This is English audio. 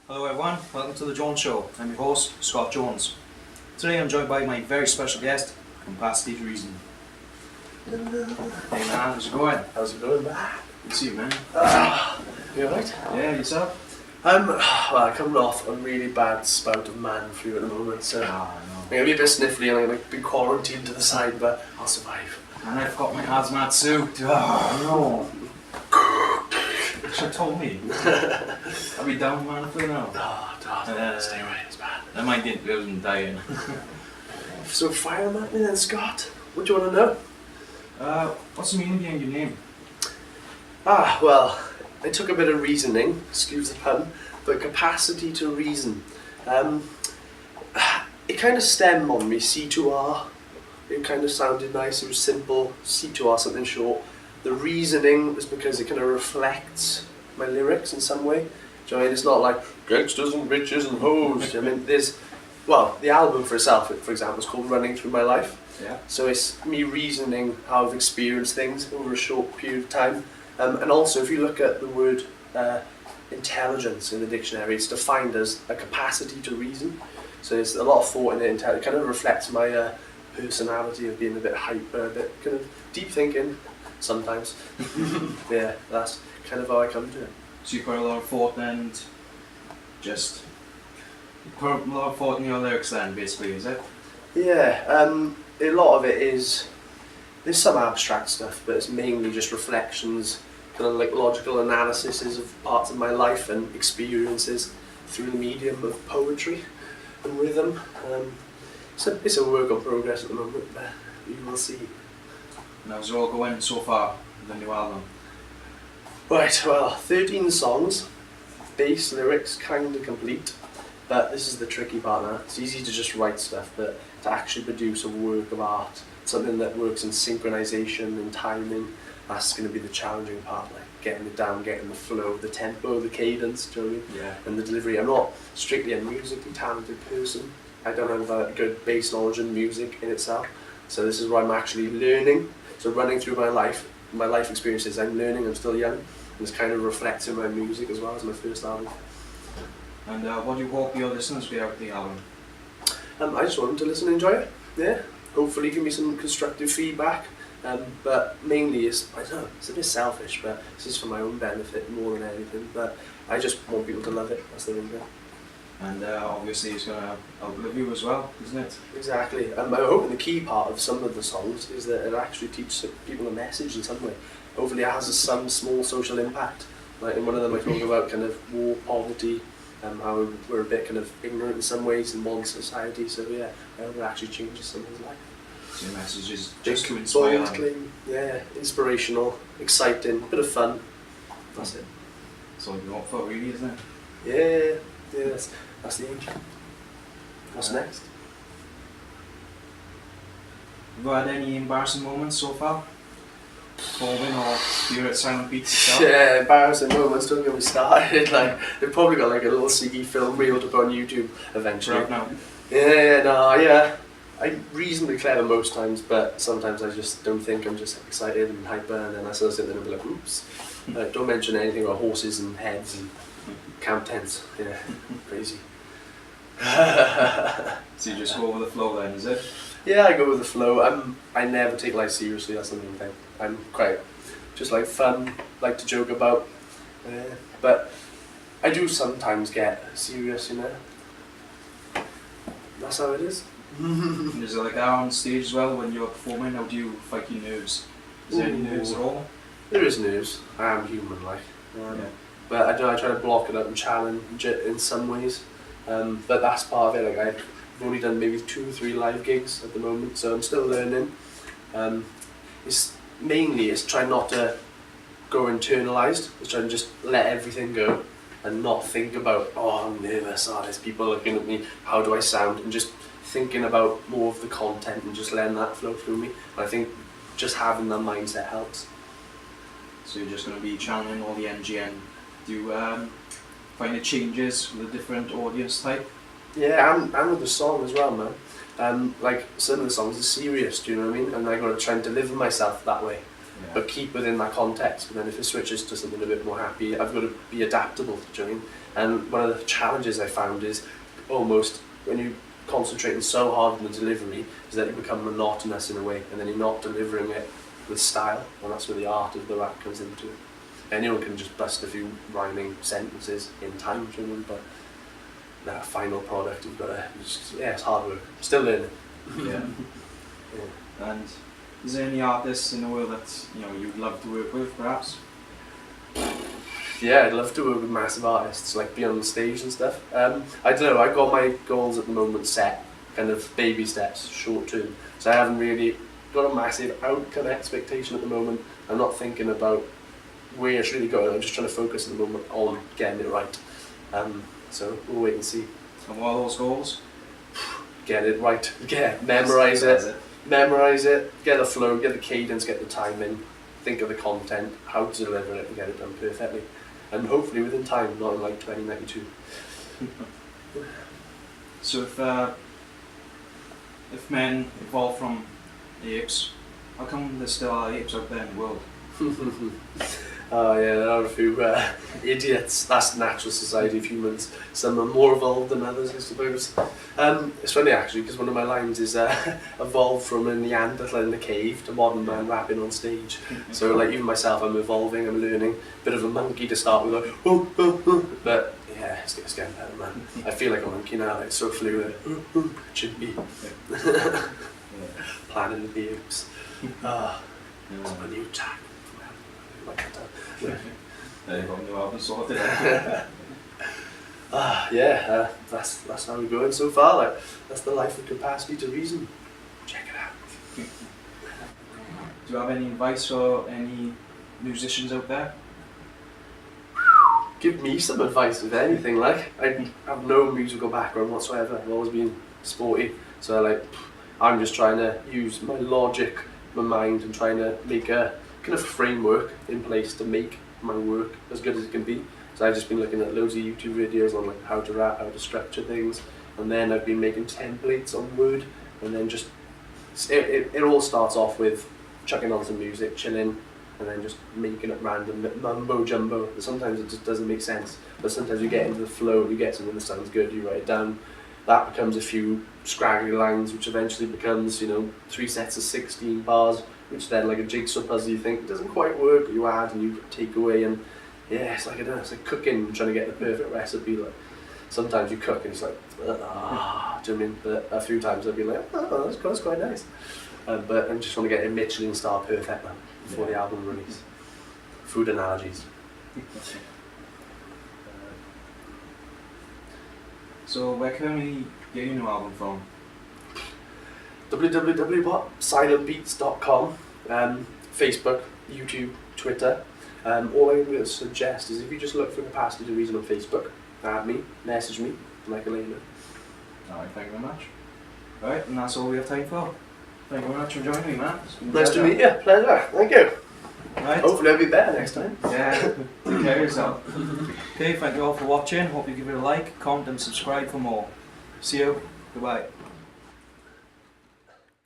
Hello everyone, welcome to the Jones Show. I'm your host, Scott Jones. Today I'm joined by my very special guest, Capacity to Reason. Hey man, how's it going? How's it going, man? Good to see you, man. You alright? Yeah, yourself? I'm coming off a really bad spout of man flu at the moment, so I'm gonna be a bit sniffly and I'm gonna be quarantined to the side, but I'll survive. And I've got my hazmat suit. Oh no. You should have told me. Are we down man flu now? Stay away, it's bad. I might get those and dying. So fire at me then, Scott. What do you want to know? What's the meaning behind your name? Well, I took a bit of reasoning, excuse the pun, but capacity to reason. It kind of stemmed on me, C2R. It kind of sounded nice, it was simple, C2R, something short. The reasoning was because it kind of reflects my lyrics in some way. Do you know what I mean? It's not like gangsters and bitches and hoes. I mean, the album for itself, for example, is called Running Through My Life. Yeah. So it's me reasoning how I've experienced things over a short period of time. And also, if you look at the word intelligence in the dictionary, it's defined as a capacity to reason. So there's a lot of thought in it. It kind of reflects my personality of being a bit hyper, a bit kind of deep thinking sometimes. Yeah, that's kind of how I come to it. So you put a lot of thought and just put a lot of thought in your lyrics then, basically, is it? Yeah, a lot of it is, there's some abstract stuff, but it's mainly just reflections, kind of like logical analyses of parts of my life and experiences through the medium of poetry and rhythm. It's a work in progress at the moment, but you will see. And how's it all going so far with the new album? Right, well, 13 songs, bass, lyrics, kind of complete, but this is the tricky part now. It's easy to just write stuff, but to actually produce a work of art, something that works in synchronization and timing, that's going to be the challenging part, like getting it down, getting the flow, the tempo, the cadence, do you know what I mean? Yeah. And the delivery. I'm not strictly a musically talented person. I don't have a good bass knowledge in music in itself, so this is where I'm actually learning. So running through my life experiences, I'm learning, I'm still young, and it's kind of reflects in my music as well as my first album. And what do you hope your listeners get out of the album? I just want them to listen and enjoy it, yeah. Hopefully give me some constructive feedback, but mainly I don't know, it's a bit selfish, but this is for my own benefit more than anything, but I just want people to love it, that's the main thing. And obviously it's going to outlive you as well, isn't it? Exactly. I'm hoping the key part of some of the songs is that it actually teaches people a message in some way. Hopefully it has some small social impact. Like in one of them I talk about kind of war, poverty, how we're a bit kind of ignorant in some ways in modern society. So yeah, I hope it actually changes someone's life. So your message is just to inspire them. Clean, yeah, inspirational, exciting, bit of fun. That's it. That's all you want for really, isn't it? Yeah, that's the aim. What's next? Have you had any embarrassing moments so far? Performing or you're at Cylent Beatz yourself? Yeah, embarrassing moments, don't get me started. Like, they've probably got like a little CG film reel to put on YouTube eventually. Right now. Yeah. I'm reasonably clever most times, but sometimes I just don't think. I'm just excited and hyper, and then I sort of sit there and be like, oops. Don't mention anything about horses and heads and camp tents. Yeah, crazy. So you just go with the flow then, is it? Yeah, I go with the flow. I never take life seriously, that's the main thing. I'm quite just like fun, like to joke about. But I do sometimes get serious, you know. That's how it is. And is it like that on stage as well when you're performing? How do you fight your nerves? Is there any nerves at all? There is nerves. I am human, like. Yeah. But I try to block it up and challenge it in some ways. But that's part of it. Like I've only done maybe 2 or 3 live gigs at the moment, so I'm still learning. It's trying not to go internalised. It's trying to just let everything go and not think about, oh, I'm nervous, there's people looking at me, how do I sound, and just thinking about more of the content and just letting that flow through me. And I think just having that mindset helps. So you're just going to be channeling all the NGN. Do you find it changes with a different audience type? Yeah, and with the song as well, man. Like some of the songs are serious, do you know what I mean? And I got to try and deliver myself that way. but keep within that context. But then if it switches to something a bit more happy, I've got to be adaptable. Do you know what I mean? And one of the challenges I found is almost when you concentrating so hard on the delivery is that you become monotonous in a way, and then you're not delivering it with style, and that's where the art of the rap comes into it. Anyone can just bust a few rhyming sentences in time, do you know, but that final product, you've got to, it's hard work. Still learning. Yeah. And is there any artists in the world that you'd love to work with, perhaps? Yeah, I'd love to work with massive artists, like be on the stage and stuff. I don't know, I got my goals at the moment set, kind of baby steps, short term. So I haven't really got a massive outcome expectation at the moment. I'm not thinking about where it's really going. I'm just trying to focus at the moment on getting it right. So we'll wait and see. And what are those goals? Get it right. Memorize it, get the flow, get the cadence, get the time in, think of the content, how to deliver it and get it done perfectly. And hopefully within time, not in like 2092. So if men evolved from apes, how come there still are apes out there in the world? Oh yeah, there are a few idiots. That's the natural society of humans. Some are more evolved than others, I suppose. It's funny actually, because one of my lines is evolved from a Neanderthal in the cave to modern man rapping on stage. So like even myself, I'm evolving, I'm learning. Bit of a monkey to start with, like, but yeah, it's getting better, man. I feel like a monkey now, like so fluid. Should be. Planet of the Apes. It's my new tag. There you go, new album sorted. That's how we're going so far. Like that's the life of capacity to reason. Check it out. Do you have any advice for any musicians out there? Give me some advice, if anything. Like I have no musical background whatsoever. I've always been sporty, so I'm just trying to use my logic, my mind, and trying to make a kind of framework in place to make my work as good as it can be. So I've just been looking at loads of YouTube videos on like how to rap, how to structure things, and then I've been making templates on Word, and then just it all starts off with chucking on some music, chilling, and then just making it random mumbo jumbo. Sometimes it just doesn't make sense, but sometimes you get into the flow, you get something that sounds good, you write it down. That becomes a few scraggly lines, which eventually becomes 3 sets of 16 bars, which then like a jigsaw puzzle you think it doesn't quite work, but you add and you take away, and yeah, it's like it's like cooking, trying to get the perfect recipe. Like sometimes you cook and it's like do you know what I mean? But a few times I'll be like, oh, that's quite nice. But I just want to get a Michelin star perfect man before the album release. Food analogies. So where can we get your new album from? www.cylentbeatz.com, Facebook, YouTube, Twitter. All I'm going to suggest is if you just look for Capacity to Reason on Facebook, add me, message me, and I can let you know. Alright, thank you very much. Alright, and that's all we have time for. Thank you very much for joining me, Matt. Nice to meet you, pleasure, thank you. Right. Hopefully I'll be better next time. Yeah, take care of yourself. Okay, thank you all for watching. Hope you give it a like, comment and subscribe for more. See you. Goodbye.